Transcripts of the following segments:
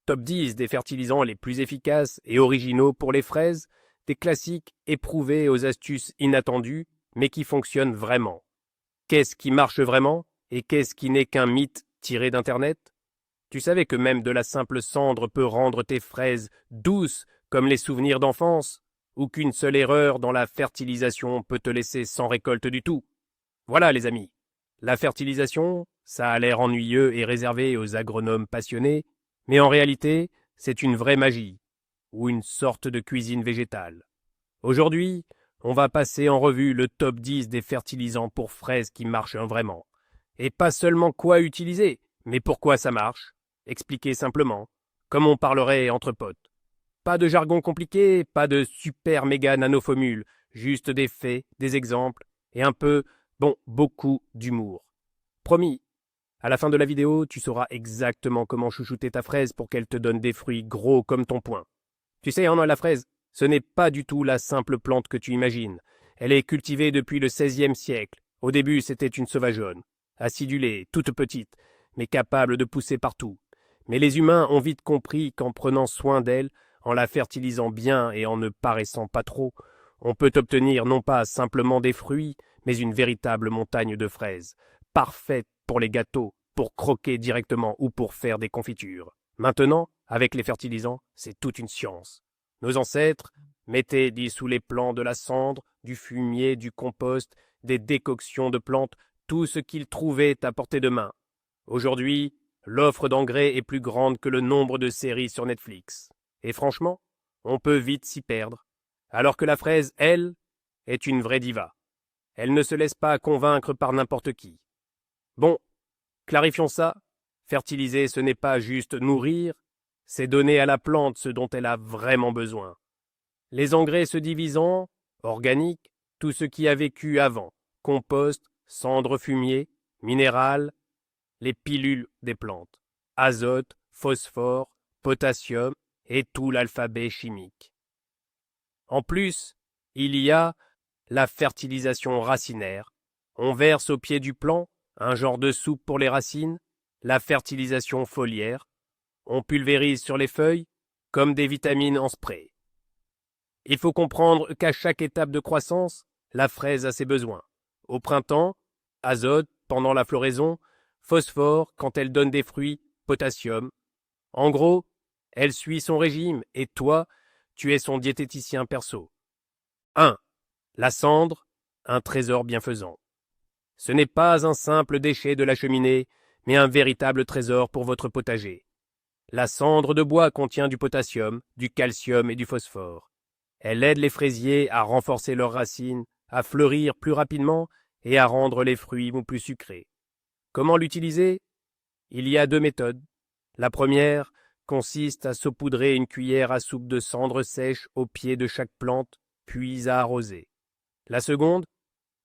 Top 10 des fertilisants les plus efficaces et originaux pour les fraises, des classiques éprouvés aux astuces inattendues, mais qui fonctionnent vraiment. Qu'est-ce qui marche vraiment et qu'est-ce qui n'est qu'un mythe tiré d'Internet? Tu savais que même de la simple cendre peut rendre tes fraises douces comme les souvenirs d'enfance, ou qu'une seule erreur dans la fertilisation peut te laisser sans récolte du tout? Voilà les amis, la fertilisation, ça a l'air ennuyeux et réservé aux agronomes passionnés, mais en réalité, c'est une vraie magie, ou une sorte de cuisine végétale. Aujourd'hui, on va passer en revue le top 10 des fertilisants pour fraises qui marchent vraiment. Et pas seulement quoi utiliser, mais pourquoi ça marche. Expliquer simplement, comme on parlerait entre potes. Pas de jargon compliqué, pas de super méga nanoformules, juste des faits, des exemples, et un peu, beaucoup d'humour. Promis, à la fin de la vidéo, tu sauras exactement comment chouchouter ta fraise pour qu'elle te donne des fruits gros comme ton poing. Tu sais, la fraise, ce n'est pas du tout la simple plante que tu imagines. Elle est cultivée depuis le XVIe siècle. Au début, c'était une sauvageonne, acidulée, toute petite, mais capable de pousser partout. Mais les humains ont vite compris qu'en prenant soin d'elle, en la fertilisant bien et en ne paraissant pas trop, on peut obtenir non pas simplement des fruits, mais une véritable montagne de fraises, parfaite pour les gâteaux, pour croquer directement ou pour faire des confitures. Maintenant, avec les fertilisants, c'est toute une science. Nos ancêtres mettaient sous les plants de la cendre, du fumier, du compost, des décoctions de plantes, tout ce qu'ils trouvaient à portée de main. Aujourd'hui, l'offre d'engrais est plus grande que le nombre de séries sur Netflix. Et franchement, on peut vite s'y perdre. Alors que la fraise, elle, est une vraie diva. Elle ne se laisse pas convaincre par n'importe qui. Bon, clarifions ça. Fertiliser, ce n'est pas juste nourrir, c'est donner à la plante ce dont elle a vraiment besoin. Les engrais se divisent en organique, tout ce qui a vécu avant, compost, cendre fumier, minéral, les pilules des plantes, azote, phosphore, potassium et tout l'alphabet chimique. En plus, il y a la fertilisation racinaire. On verse au pied du plant un genre de soupe pour les racines, la fertilisation foliaire. On pulvérise sur les feuilles comme des vitamines en spray. Il faut comprendre qu'à chaque étape de croissance, la fraise a ses besoins. Au printemps, azote pendant la floraison, phosphore quand elle donne des fruits, potassium. En gros, elle suit son régime et toi, tu es son diététicien perso. 1. La cendre, un trésor bienfaisant. Ce n'est pas un simple déchet de la cheminée, mais un véritable trésor pour votre potager. La cendre de bois contient du potassium, du calcium et du phosphore. Elle aide les fraisiers à renforcer leurs racines, à fleurir plus rapidement et à rendre les fruits plus sucrés. Comment l'utiliser? Il y a 2 méthodes. La première consiste à saupoudrer une cuillère à soupe de cendre sèche au pied de chaque plante, puis à arroser. La seconde,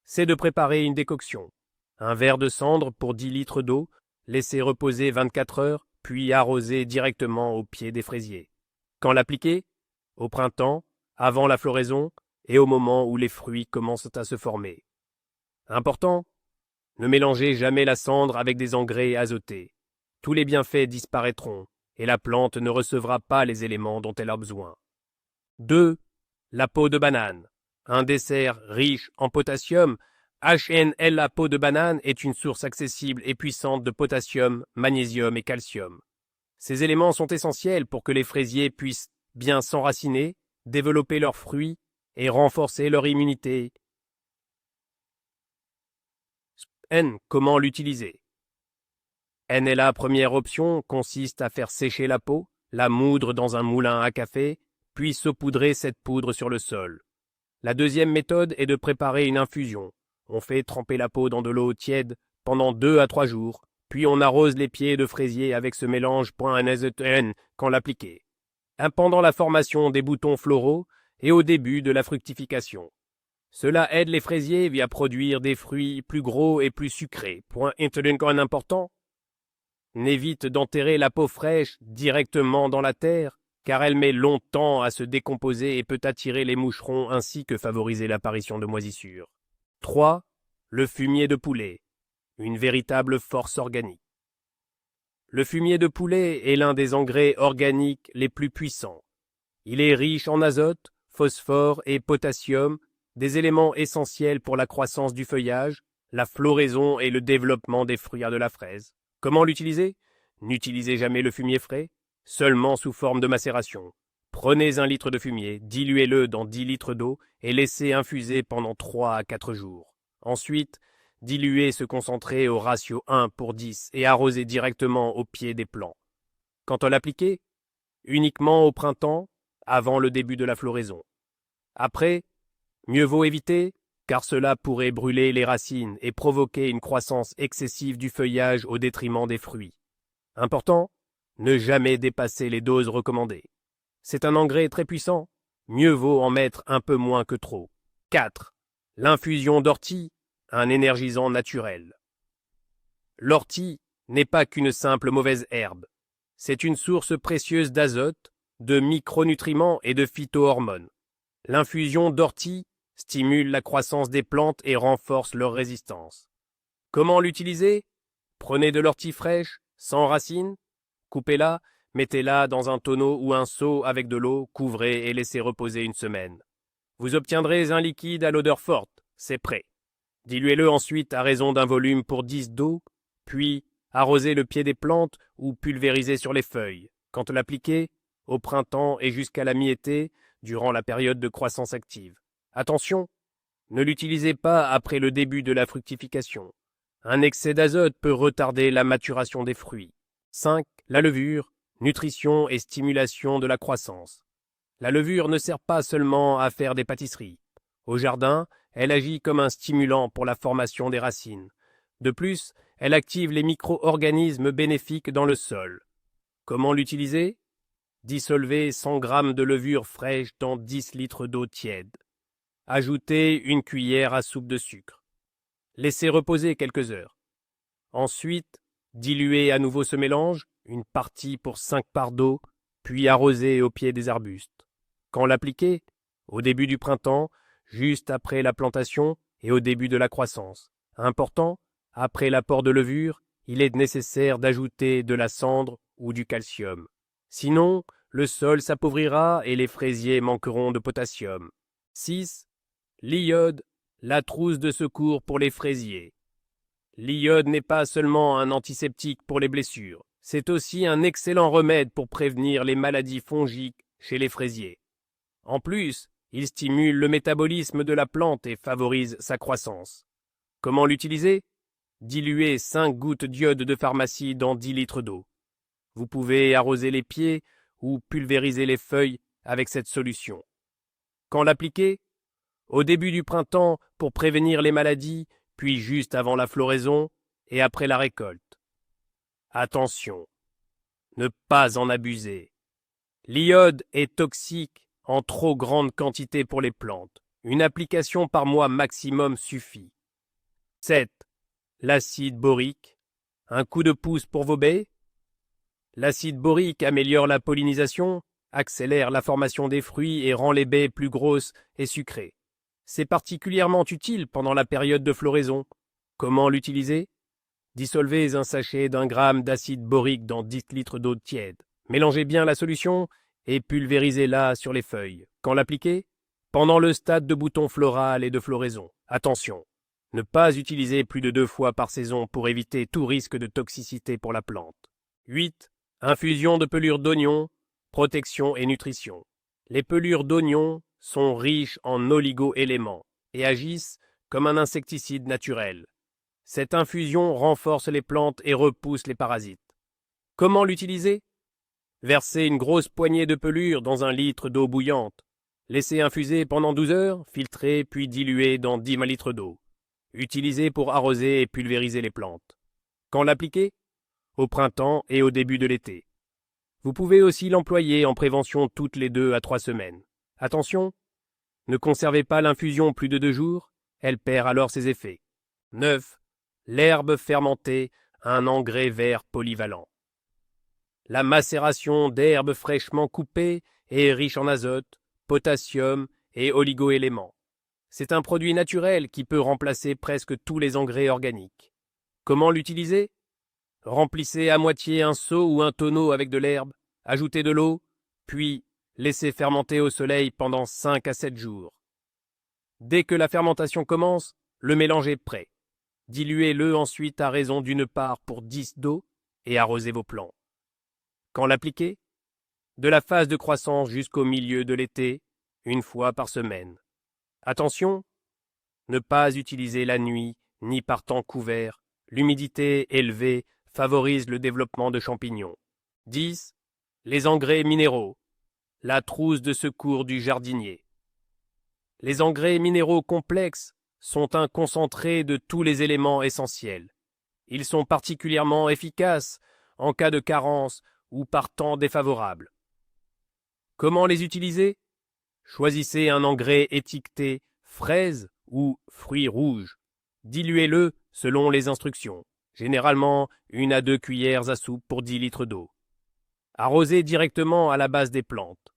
c'est de préparer une décoction. Un verre de cendre pour 10 litres d'eau, laisser reposer 24 heures, puis arroser directement au pied des fraisiers. Quand l'appliquer? Au printemps, avant la floraison et au moment où les fruits commencent à se former. Important, ne mélangez jamais la cendre avec des engrais azotés. Tous les bienfaits disparaîtront et la plante ne recevra pas les éléments dont elle a besoin. 2. La peau de banane. Un dessert riche en potassium, HNL, la peau de banane est une source accessible et puissante de potassium, magnésium et calcium. Ces éléments sont essentiels pour que les fraisiers puissent bien s'enraciner, développer leurs fruits et renforcer leur immunité. N. Comment l'utiliser? NLA première option consiste à faire sécher la peau, la moudre dans un moulin à café, puis saupoudrer cette poudre sur le sol. La deuxième méthode est de préparer une infusion. On fait tremper la peau dans de l'eau tiède pendant 2 à 3 jours, puis on arrose les pieds de fraisier avec ce mélange .NaZN quand l'appliquer. Pendant la formation des boutons floraux et au début de la fructification. Cela aide les fraisiers à produire des fruits plus gros et plus sucrés. Point important. N'évite d'enterrer la peau fraîche directement dans la terre, car elle met longtemps à se décomposer et peut attirer les moucherons ainsi que favoriser l'apparition de moisissures. 3. Le fumier de poulet, une véritable force organique. Le fumier de poulet est l'un des engrais organiques les plus puissants. Il est riche en azote, phosphore et potassium, des éléments essentiels pour la croissance du feuillage, la floraison et le développement des fruits de la fraise. Comment l'utiliser? N'utilisez jamais le fumier frais, seulement sous forme de macération. Prenez 1 litre de fumier, diluez-le dans 10 litres d'eau et laissez infuser pendant 3 à 4 jours. Ensuite, diluez ce concentré au ratio 1:10 et arrosez directement au pied des plants. Quand on l'appliquer? Uniquement au printemps, avant le début de la floraison. Après, mieux vaut éviter, car cela pourrait brûler les racines et provoquer une croissance excessive du feuillage au détriment des fruits. Important, ne jamais dépasser les doses recommandées. C'est un engrais très puissant, mieux vaut en mettre un peu moins que trop. 4. L'infusion d'ortie, un énergisant naturel. L'ortie n'est pas qu'une simple mauvaise herbe. C'est une source précieuse d'azote, de micronutriments et de phytohormones. L'infusion d'ortie stimule la croissance des plantes et renforce leur résistance. Comment l'utiliser? Prenez de l'ortie fraîche, sans racines, coupez-la, mettez-la dans un tonneau ou un seau avec de l'eau, couvrez et laissez reposer 1 semaine. Vous obtiendrez un liquide à l'odeur forte, c'est prêt. Diluez-le ensuite à raison d'un volume pour 10 d'eau, puis arrosez le pied des plantes ou pulvérisez sur les feuilles. Quand l'appliquer, au printemps et jusqu'à la mi-été, durant la période de croissance active. Attention, ne l'utilisez pas après le début de la fructification. Un excès d'azote peut retarder la maturation des fruits. 5. La levure, nutrition et stimulation de la croissance. La levure ne sert pas seulement à faire des pâtisseries. Au jardin, elle agit comme un stimulant pour la formation des racines. De plus, elle active les micro-organismes bénéfiques dans le sol. Comment l'utiliser? Dissolvez 100 g de levure fraîche dans 10 litres d'eau tiède. Ajoutez 1 cuillère à soupe de sucre. Laissez reposer quelques heures. Ensuite, diluez à nouveau ce mélange, une partie pour 5 parts d'eau, puis arrosez au pied des arbustes. Quand l'appliquer? Au début du printemps, juste après la plantation et au début de la croissance. Important, après l'apport de levure, il est nécessaire d'ajouter de la cendre ou du calcium. Sinon, le sol s'appauvrira et les fraisiers manqueront de potassium. 6. L'iode, la trousse de secours pour les fraisiers. L'iode n'est pas seulement un antiseptique pour les blessures, c'est aussi un excellent remède pour prévenir les maladies fongiques chez les fraisiers. En plus, il stimule le métabolisme de la plante et favorise sa croissance. Comment l'utiliser? Diluez 5 gouttes d'iode de pharmacie dans 10 litres d'eau. Vous pouvez arroser les pieds ou pulvériser les feuilles avec cette solution. Quand l'appliquer? Au début du printemps pour prévenir les maladies, puis juste avant la floraison et après la récolte. Attention, ne pas en abuser. L'iode est toxique en trop grande quantité pour les plantes. Une application par mois maximum suffit. 7. L'acide borique. Un coup de pouce pour vos baies? L'acide borique améliore la pollinisation, accélère la formation des fruits et rend les baies plus grosses et sucrées. C'est particulièrement utile pendant la période de floraison. Comment l'utiliser? Dissolvez un sachet d'1 g d'acide borique dans 10 litres d'eau tiède. Mélangez bien la solution et pulvérisez-la sur les feuilles. Quand l'appliquer? Pendant le stade de bouton floral et de floraison. Attention, ne pas utiliser plus de 2 fois par saison pour éviter tout risque de toxicité pour la plante. 8. Infusion de pelures d'oignon, protection et nutrition. Les pelures d'oignon sont riches en oligo-éléments et agissent comme un insecticide naturel. Cette infusion renforce les plantes et repousse les parasites. Comment l'utiliser? Versez une grosse poignée de pelure dans 1 litre d'eau bouillante. Laissez infuser pendant 12 heures, filtrez puis diluez dans 10 litres d'eau. Utilisez pour arroser et pulvériser les plantes. Quand l'appliquer? Au printemps et au début de l'été. Vous pouvez aussi l'employer en prévention toutes les 2 à 3 semaines. Attention, ne conservez pas l'infusion plus de 2 jours, elle perd alors ses effets. 9. L'herbe fermentée, un engrais vert polyvalent. La macération d'herbes fraîchement coupées est riche en azote, potassium et oligo-éléments. C'est un produit naturel qui peut remplacer presque tous les engrais organiques. Comment l'utiliser? Remplissez à moitié un seau ou un tonneau avec de l'herbe, ajoutez de l'eau, puis laissez fermenter au soleil pendant 5 à 7 jours. Dès que la fermentation commence, le mélange est prêt. Diluez-le ensuite à raison d'une part pour 10 d'eau et arrosez vos plants. Quand l'appliquer? De la phase de croissance jusqu'au milieu de l'été, une fois par semaine. Attention, ne pas utiliser la nuit ni par temps couvert. L'humidité élevée favorise le développement de champignons. 10. Les engrais minéraux. La trousse de secours du jardinier. Les engrais minéraux complexes sont un concentré de tous les éléments essentiels. Ils sont particulièrement efficaces en cas de carence ou par temps défavorable. Comment les utiliser? Choisissez un engrais étiqueté fraise ou fruits rouges. Diluez-le selon les instructions, généralement 1 à 2 cuillères à soupe pour 10 litres d'eau. Arrosez directement à la base des plantes.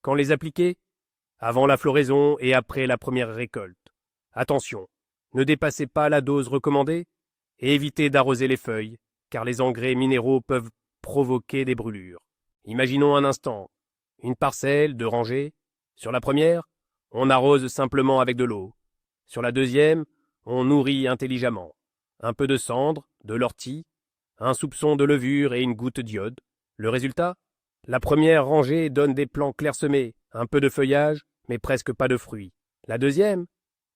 Quand les appliquer? Avant la floraison et après la première récolte. Attention, ne dépassez pas la dose recommandée et évitez d'arroser les feuilles, car les engrais minéraux peuvent provoquer des brûlures. Imaginons un instant, une parcelle, 2 rangées. Sur la première, on arrose simplement avec de l'eau. Sur la deuxième, on nourrit intelligemment. Un peu de cendre, de l'ortie, un soupçon de levure et une goutte d'iode. Le résultat? La première rangée donne des plants clairsemés, un peu de feuillage, mais presque pas de fruits. La deuxième?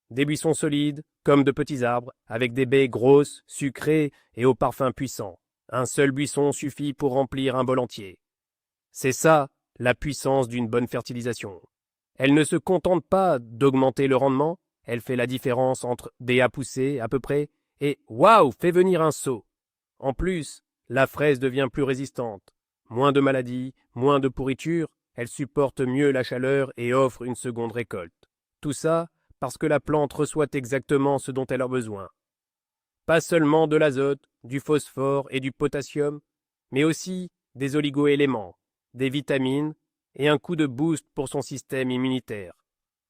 Des buissons solides, comme de petits arbres, avec des baies grosses, sucrées et au parfum puissant. Un seul buisson suffit pour remplir un bol entier. C'est ça, la puissance d'une bonne fertilisation. Elle ne se contente pas d'augmenter le rendement, elle fait la différence entre des à pousser à peu près et waouh, fait venir un seau. En plus, la fraise devient plus résistante. Moins de maladies, moins de pourriture, elle supporte mieux la chaleur et offre une seconde récolte. Tout ça parce que la plante reçoit exactement ce dont elle a besoin. Pas seulement de l'azote, du phosphore et du potassium, mais aussi des oligo-éléments, des vitamines et un coup de boost pour son système immunitaire.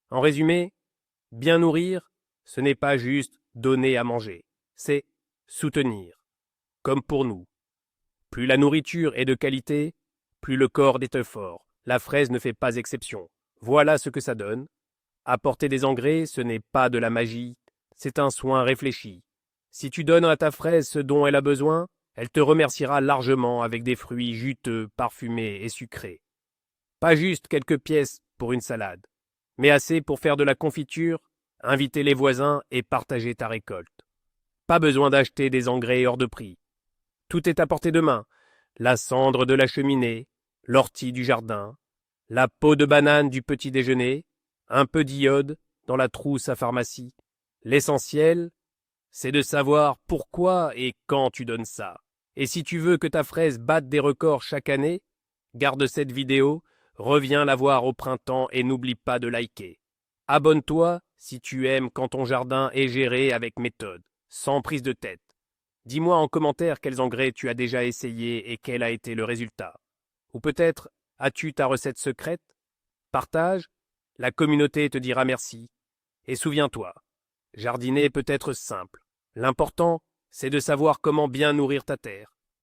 En résumé, bien nourrir, ce n'est pas juste donner à manger, c'est soutenir. Comme pour nous. Plus la nourriture est de qualité, plus le corps est fort. La fraise ne fait pas exception. Voilà ce que ça donne. Apporter des engrais, ce n'est pas de la magie, c'est un soin réfléchi. Si tu donnes à ta fraise ce dont elle a besoin, elle te remerciera largement avec des fruits juteux, parfumés et sucrés. Pas juste quelques pièces pour une salade, mais assez pour faire de la confiture, inviter les voisins et partager ta récolte. Pas besoin d'acheter des engrais hors de prix. Tout est à portée de main. La cendre de la cheminée, l'ortie du jardin, la peau de banane du petit déjeuner, un peu d'iode dans la trousse à pharmacie. L'essentiel, c'est de savoir pourquoi et quand tu donnes ça. Et si tu veux que ta fraise batte des records chaque année, garde cette vidéo, reviens la voir au printemps et n'oublie pas de liker. Abonne-toi si tu aimes quand ton jardin est géré avec méthode, sans prise de tête. Dis-moi en commentaire quels engrais tu as déjà essayé et quel a été le résultat. Ou peut-être as-tu ta recette secrète? Partage, la communauté te dira merci. Et souviens-toi, jardiner peut être simple. L'important, c'est de savoir comment bien nourrir ta terre.